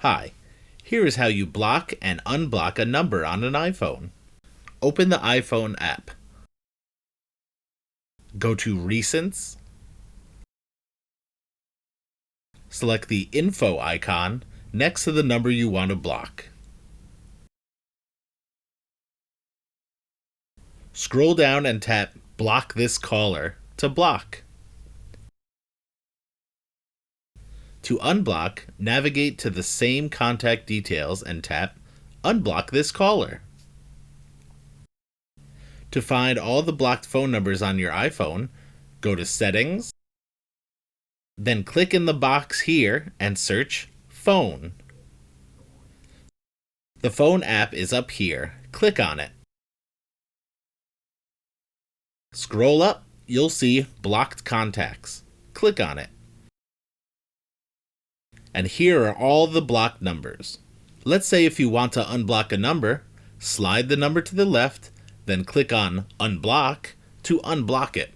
Hi, here is how you block and unblock a number on an iPhone. Open the iPhone app. Go to Recents. Select the info icon next to the number you want to block. Scroll down and tap Block this caller to block. To unblock, navigate to the same contact details and tap Unblock this caller. To find all the blocked phone numbers on your iPhone, go to Settings, then click in the box here and search Phone. The phone app is up here. Click on it. Scroll up, you'll see Blocked Contacts. Click on it. And here are all the blocked numbers. Let's say if you want to unblock a number, slide the number to the left, then click on Unblock to unblock it.